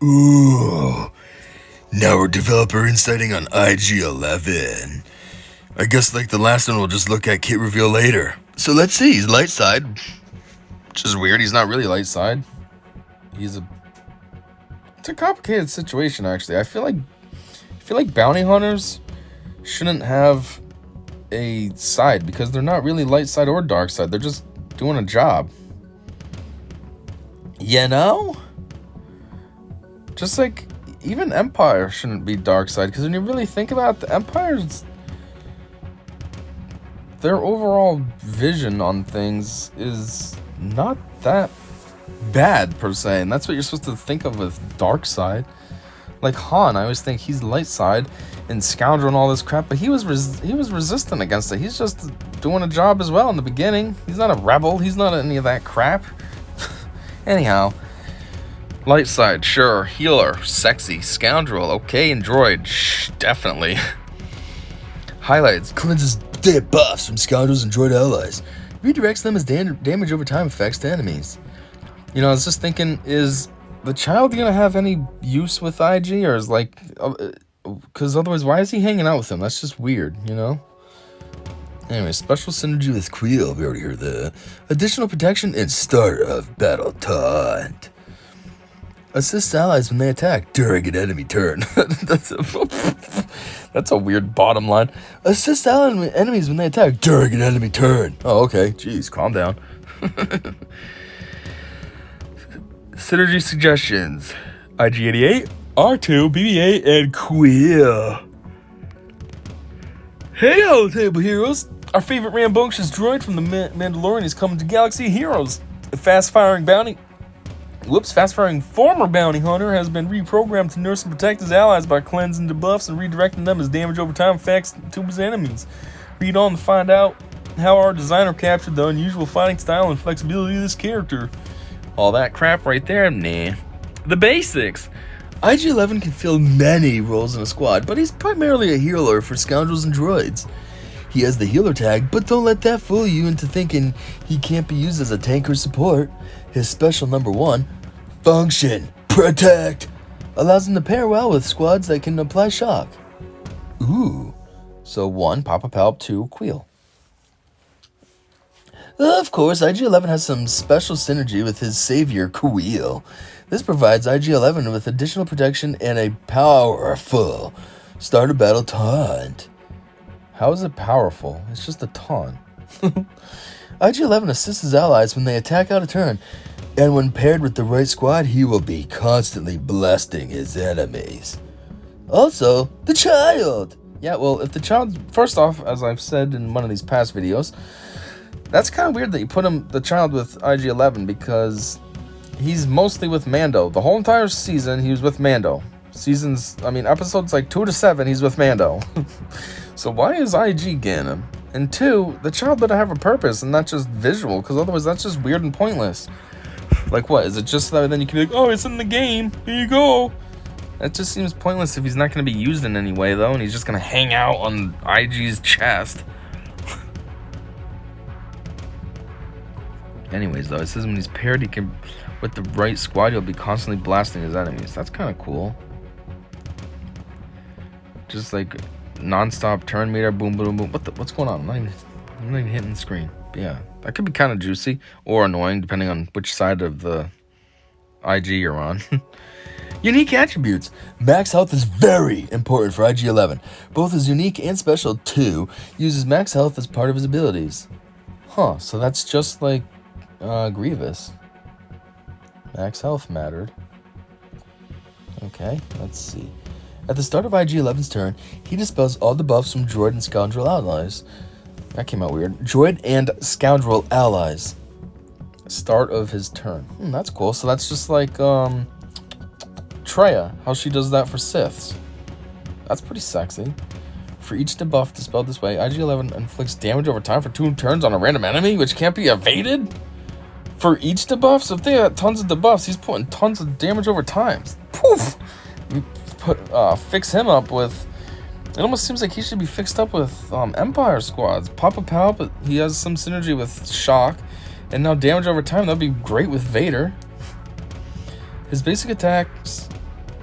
Ooh. Now we're developer inciting on IG-11. I guess like the last one, we'll just look at kit reveal later. So let's see, he's light side. Which is weird, he's not really light side. It's a complicated situation, actually. I feel like bounty hunters shouldn't have a side because they're not really light side or dark side. They're just doing a job. You know? Just like even Empire shouldn't be dark side because when you really think about it, the Empire's their overall vision on things is not that bad per se, and that's what you're supposed to think of with dark side. Like Han, I always think he's light side and scoundrel and all this crap, but he was resistant against it. He's just doing a job as well in the beginning. He's not a rebel. He's not any of that crap. Anyhow, light side, sure. Healer, sexy, scoundrel, okay, and droid, definitely. Highlights: cleanses dead buffs from scoundrels and droid allies. Redirects them as damage over time effects to enemies. You know, I was just thinking, is the child gonna have any use with IG, or is like, because otherwise, why is he hanging out with him? That's just weird, you know? Anyway, special synergy with Kuiil, we already heard that. Additional protection and start of battle taunt. Assist allies when they attack during an enemy turn. That's a weird bottom line. Assist enemies when they attack during an enemy turn. Oh, okay. Jeez, calm down. Synergy suggestions: IG-88, R2, BB-8, and Kuiil. Hey, all table heroes! Our favorite rambunctious droid from the Mandalorian is coming to Galaxy Heroes. The fast-firing former bounty hunter has been reprogrammed to nurse and protect his allies by cleansing debuffs and redirecting them as damage over time effects to his enemies. Read on to find out how our designer captured the unusual fighting style and flexibility of this character. All that crap right there, nah. The basics. IG-11 can fill many roles in a squad, but he's primarily a healer for scoundrels and droids. He has the healer tag, but don't let that fool you into thinking he can't be used as a tank or support. His special number 1, Function, Protect, allows him to pair well with squads that can apply shock. Ooh. So 1, Papa Palp, 2, Kuiil. Of course, IG-11 has some special synergy with his savior, Kuiil. This provides IG-11 with additional protection and a powerful start of battle taunt. How is it powerful? It's just a taunt. IG-11 assists his allies when they attack out of turn, and when paired with the right squad, he will be constantly blasting his enemies. Also, the child! Yeah, well, if the child... First off, as I've said in one of these past videos, that's kind of weird that you put the child with IG-11 because he's mostly with Mando. The whole entire season, he was with Mando. Episodes like 2 to 7, he's with Mando. So why is IG getting him? And 2, the child better have a purpose and not just visual, because otherwise that's just weird and pointless. Like what? Is it just that then you can be like, oh, it's in the game, here you go? That just seems pointless if he's not going to be used in any way, though, and he's just going to hang out on IG's chest. Anyways, though, it says when he's paired, he can, with the right squad, he'll be constantly blasting his enemies. That's kind of cool. Just like non-stop turn meter, boom, boom, boom. What's going on? I'm not even hitting the screen. But yeah, that could be kind of juicy or annoying, depending on which side of the IG you're on. Unique attributes. Max health is very important for IG-11. Both his unique and special 2 uses max health as part of his abilities. Huh, so that's just like Grievous. Max health mattered. Okay, let's see. At the start of IG-11's turn, he dispels all debuffs from droid and scoundrel allies. That came out weird. Droid and scoundrel allies. Start of his turn. That's cool. So that's just like Traya, how she does that for Siths. That's pretty sexy. For each debuff dispelled this way, IG-11 inflicts damage over time for 2 turns on a random enemy, which can't be evaded? For each debuff? So if they got tons of debuffs, he's putting tons of damage over time. Poof! Fix him up with... It almost seems like he should be fixed up with Empire squads. Papa Palp, he has some synergy with Shock. And now damage over time, that'd be great with Vader. His basic attacks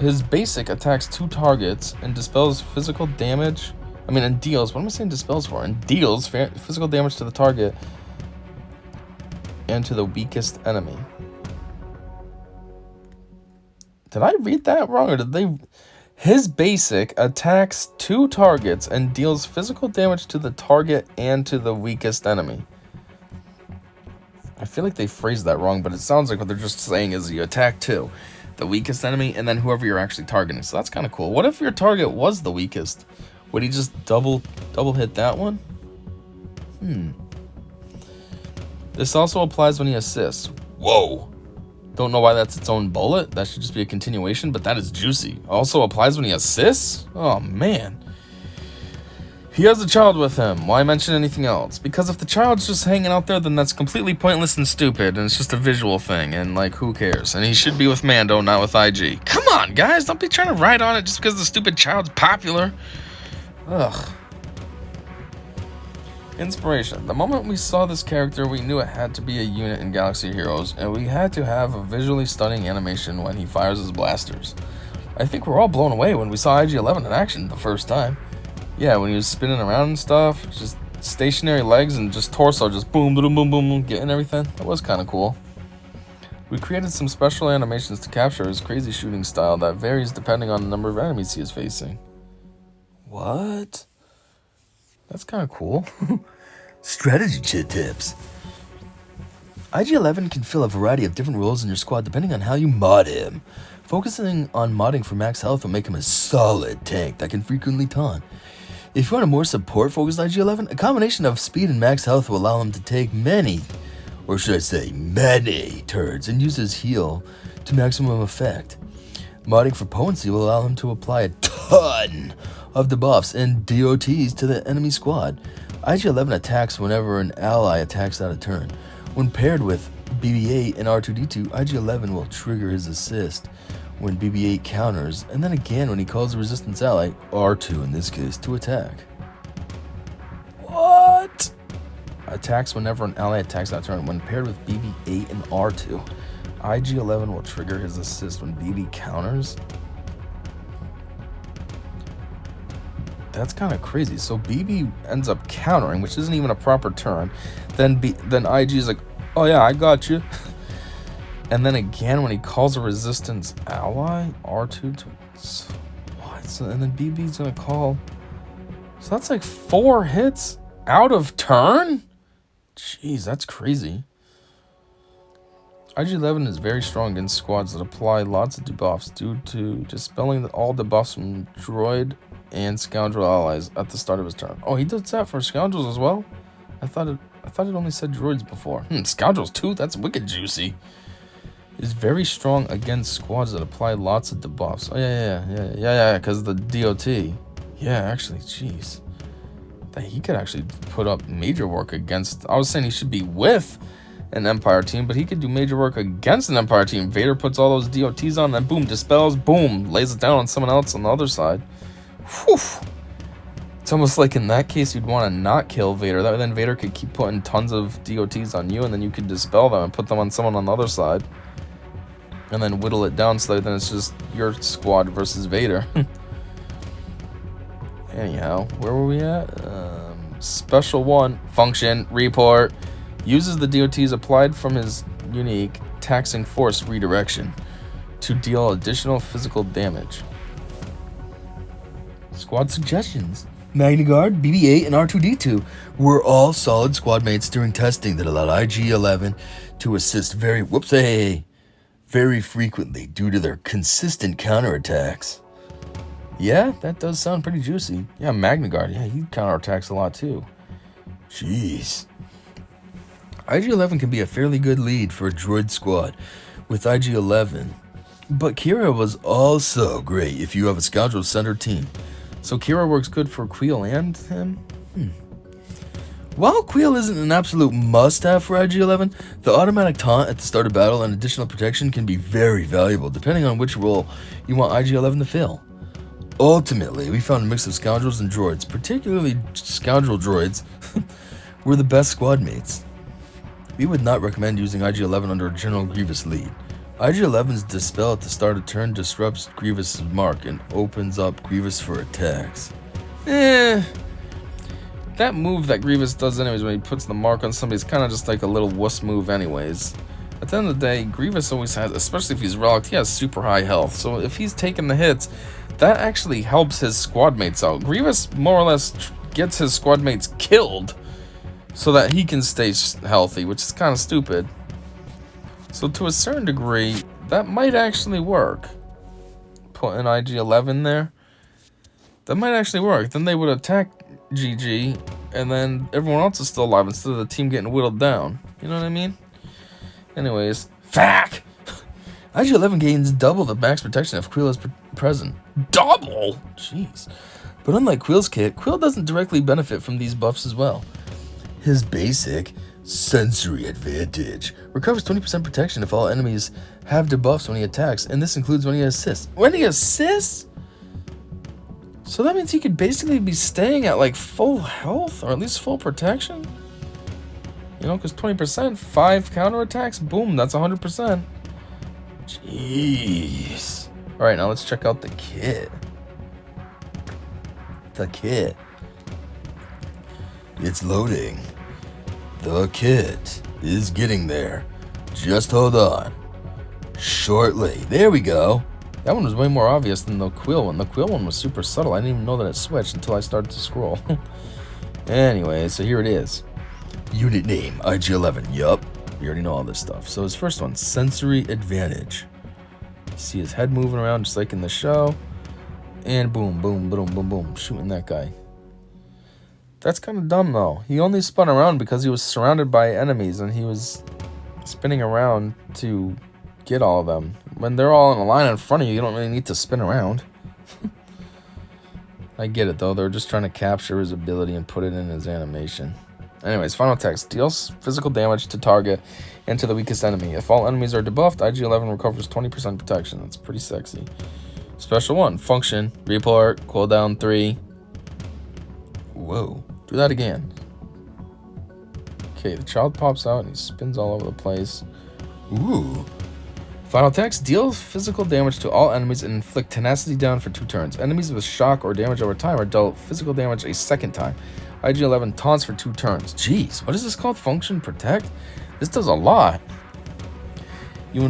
his basic attacks 2 targets and dispels physical damage. And deals. What am I saying dispels for? And deals physical damage to the target and to the weakest enemy. Did I read that wrong, or did they? His basic attacks 2 targets and deals physical damage to the target and to the weakest enemy. I feel like they phrased that wrong, but it sounds like what they're just saying is you attack 2, the weakest enemy, and then whoever you're actually targeting. So that's kind of cool. What if your target was the weakest? Would he just double hit that one? This also applies when he assists. Whoa. Don't know why that's its own bullet. That should just be a continuation, but that is juicy. Also applies when he assists? Oh, man. He has a child with him. Why mention anything else? Because if the child's just hanging out there, then that's completely pointless and stupid, and it's just a visual thing, and, like, who cares? And he should be with Mando, not with IG. Come on, guys. Don't be trying to ride on it just because the stupid child's popular. Ugh. Inspiration. The moment we saw this character, we knew it had to be a unit in Galaxy Heroes, and we had to have a visually stunning animation when he fires his blasters. I think we're all blown away when we saw IG-11 in action the first time. Yeah, when he was spinning around and stuff, just stationary legs and just torso, just boom, boom, boom, boom, boom, getting everything. That was kind of cool. We created some special animations to capture his crazy shooting style that varies depending on the number of enemies he is facing. What? That's kind of cool. Strategy tips. IG-11 can fill a variety of different roles in your squad depending on how you mod him. Focusing on modding for max health will make him a solid tank that can frequently taunt. If you want a more support-focused IG-11, a combination of speed and max health will allow him to take many turns and use his heal to maximum effect. Modding for potency will allow him to apply a ton of debuffs and DOTs to the enemy squad. IG-11 attacks whenever an ally attacks out of turn. When paired with BB-8 and R2-D2, IG-11 will trigger his assist when BB-8 counters, and then again when he calls a resistance ally, R2 in this case, to attack. What? Attacks whenever an ally attacks out of turn. When paired with BB-8 and R2, IG-11 will trigger his assist when BB counters. That's kind of crazy. So BB ends up countering, which isn't even a proper turn. Then IG is like, oh yeah, I got you. And then again, when he calls a resistance ally, R2 to what? So, and then BB's gonna call. So that's like 4 hits out of turn? Jeez, that's crazy. IG-11 is very strong against squads that apply lots of debuffs due to dispelling all debuffs from droid and scoundrel allies at the start of his turn. Oh, he does that for scoundrels as well? I thought it only said droids before. Scoundrels too? That's wicked juicy. Is very strong against squads that apply lots of debuffs. Oh yeah, because the DOT. Yeah, actually, jeez. He could actually put up major work against. I was saying he should be with an Empire team, but he could do major work against an Empire team. Vader puts all those DOTs on, and boom, dispels, boom, lays it down on someone else on the other side. Whew. It's almost like in that case you'd want to not kill Vader. That way then Vader could keep putting tons of DOTs on you, and then you could dispel them and put them on someone on the other side. And then whittle it down so that then it's just your squad versus Vader. Anyhow, where were we at? Special 1, function, report. Uses the DOTs applied from his unique taxing force redirection to deal additional physical damage. Squad suggestions. Magna Guard, BB-8, and R2-D2 were all solid squad mates during testing that allowed IG-11 to assist very frequently due to their consistent counterattacks. Yeah, that does sound pretty juicy. Yeah, Magna Guard, yeah, he counterattacks a lot too. Jeez. IG-11 can be a fairly good lead for a droid squad with IG-11, but Kira was also great if you have a scoundrel-centered team. So Kira works good for Kuiil and him? While Kuiil isn't an absolute must-have for IG-11, the automatic taunt at the start of battle and additional protection can be very valuable depending on which role you want IG-11 to fill. Ultimately, we found a mix of scoundrels and droids, particularly scoundrel droids, were the best squad mates. We would not recommend using IG-11 under a General Grievous lead. IG-11's Dispel at the start of turn disrupts Grievous' mark and opens up Grievous for attacks. That move that Grievous does anyways when he puts the mark on somebody is kind of just like a little wuss move anyways. At the end of the day, Grievous always has, especially if he's relic, he has super high health. So if he's taking the hits, that actually helps his squad mates out. Grievous more or less gets his squad mates killed so that he can stay healthy, which is kind of stupid. So to a certain degree, that might actually work. Put an IG-11 there. That might actually work. Then they would attack GG, and then everyone else is still alive instead of the team getting whittled down. You know what I mean? Anyways, fuck! IG-11 gains double the max protection if Kuiil is present. Double? Jeez. But unlike Kuiil's kit, Kuiil doesn't directly benefit from these buffs as well. His basic sensory advantage recovers 20% protection if all enemies have debuffs when he attacks, and this includes when he assists. When he assists? So that means he could basically be staying at like full health, or at least full protection? You know, because 20%, 5 counterattacks, boom, that's 100%. Jeez. Alright, now let's check out the kit. The kit. It's loading. The kit is getting there. Just hold on. Shortly. There we go. That one was way more obvious than the Kuiil one. The Kuiil one was super subtle. I didn't even know that it switched until I started to scroll. Anyway, so here it is. Unit name, IG-11. Yup. We already know all this stuff. So his first one, sensory advantage. You see his head moving around just like in the show. And boom, boom, boom, boom, boom. Shooting that guy. That's kind of dumb though. He only spun around because he was surrounded by enemies and he was spinning around to get all of them. When they're all in a line in front of you, you don't really need to spin around. I get it though. They're just trying to capture his ability and put it in his animation. Anyways, final text. Deals physical damage to target and to the weakest enemy. If all enemies are debuffed, IG-11 recovers 20% protection. That's pretty sexy. Special 1. Function. Report. Cooldown 3. Whoa. Do that again. Okay, the child pops out and he spins all over the place. Ooh. Final text. Deal physical damage to all enemies and inflict tenacity down for 2 turns. Enemies with shock or damage over time are dealt physical damage a second time. IG-11 taunts for 2 turns. Jeez, what is this called? Function protect? This does a lot. You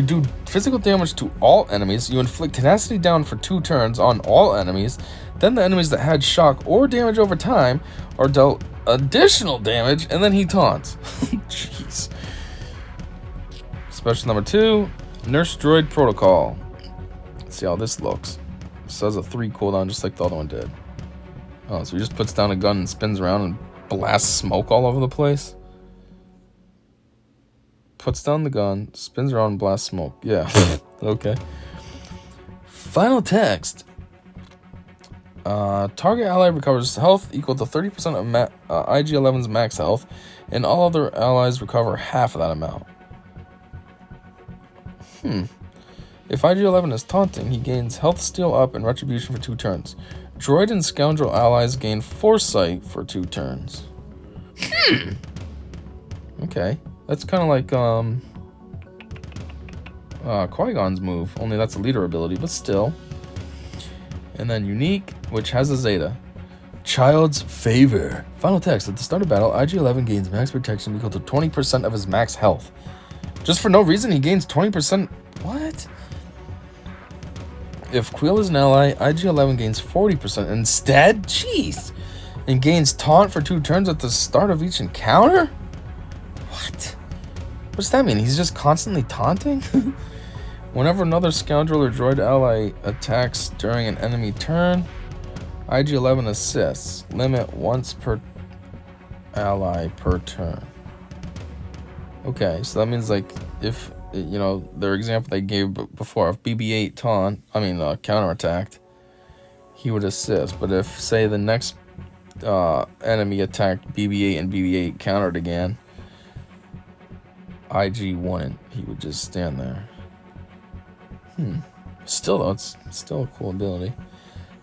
do physical damage to all enemies. You inflict tenacity down for 2 turns on all enemies. Then the enemies that had shock or damage over time are dealt additional damage, and then he taunts. Jeez. Special number 2, Nurse Droid Protocol. Let's see how this looks. It says a 3 cooldown just like the other one did. Oh, so he just puts down a gun and spins around and blasts smoke all over the place? Puts down the gun, spins around and blasts smoke. Yeah, okay. Final text. Target ally recovers health equal to 30% of IG-11's max health, and all other allies recover half of that amount. If IG-11 is taunting, he gains health steal up and retribution for 2 turns. Droid and scoundrel allies gain foresight for 2 turns. Okay. That's kind of like Qui-Gon's move, only that's a leader ability, but still. And then unique, which has a Zeta. Child's favor. Final text. At the start of battle, IG-11 gains max protection equal to 20% of his max health. Just for no reason, he gains 20%. What? If Kuiil is an ally, IG-11 gains 40% instead? Jeez. And gains taunt for 2 turns at the start of each encounter? What? What does that mean? He's just constantly taunting? Whenever another scoundrel or droid ally attacks during an enemy turn, IG-11 assists. Limit once per ally per turn. Okay, so that means like if, you know, their example they gave before, if BB-8 counterattacked, he would assist. But if, say, the next enemy attacked BB-8 and BB-8 countered again, IG wouldn't. He would just stand there. Still though, it's still a cool ability.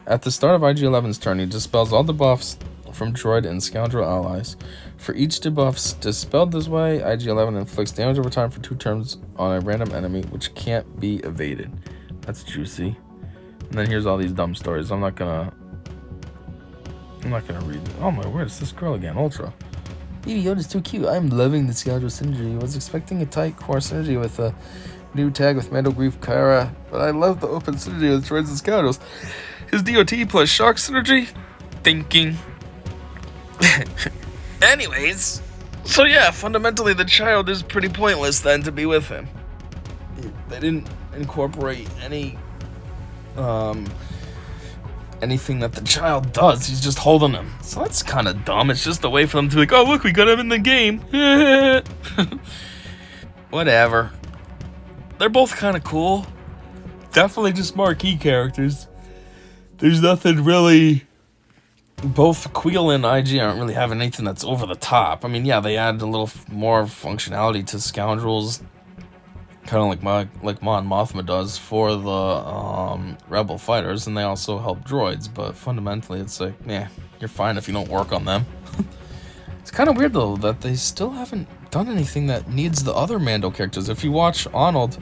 At the start of IG-11's turn, he dispels all debuffs from droid and scoundrel allies. For each debuff dispelled this way, IG-11 inflicts damage over time for 2 turns on a random enemy, which can't be evaded. That's juicy. And then here's all these dumb stories. I'm not gonna read it. Oh my word, it's this girl again, Ultra. Baby Yoda's too cute. I'm loving the scoundrel synergy. I was expecting a tight core synergy with a new tag with Mando Grief Kara, but I love the open synergy with droids and scoundrels. His DOT plus shock synergy? Thinking. Anyways, so yeah, fundamentally the child is pretty pointless then to be with him. They didn't incorporate anything that the child does. He's just holding him. So that's kind of dumb. It's just a way for them to be like, oh look, we got him in the game. Whatever. They're both kind of cool. Definitely just marquee characters. There's nothing really... Both Kuiil and IG aren't really having anything that's over the top. I mean, yeah, they add a little more functionality to scoundrels, kind of like Mon Mothma does for the rebel fighters, and they also help droids. But fundamentally, it's like, you're fine if you don't work on them. It's kind of weird though that they still haven't done anything that needs the other Mando characters. If you watch Arnold,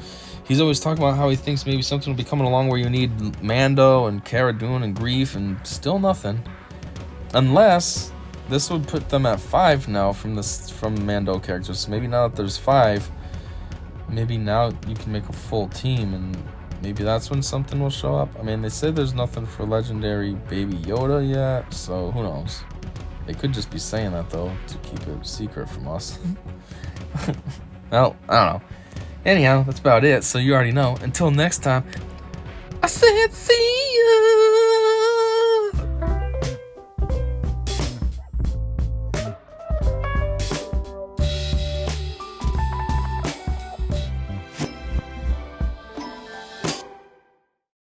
he's always talking about how he thinks maybe something will be coming along where you need Mando and Cara Dune and Grief, and still nothing. Unless this would put them at 5 now from Mando characters. So maybe now that there's 5, maybe now you can make a full team, and maybe that's when something will show up. I mean, they say there's nothing for legendary Baby Yoda yet, so who knows? They could just be saying that though to keep it secret from us. Well, I don't know. Anyhow, that's about it. So you already know. Until next time, I said see ya.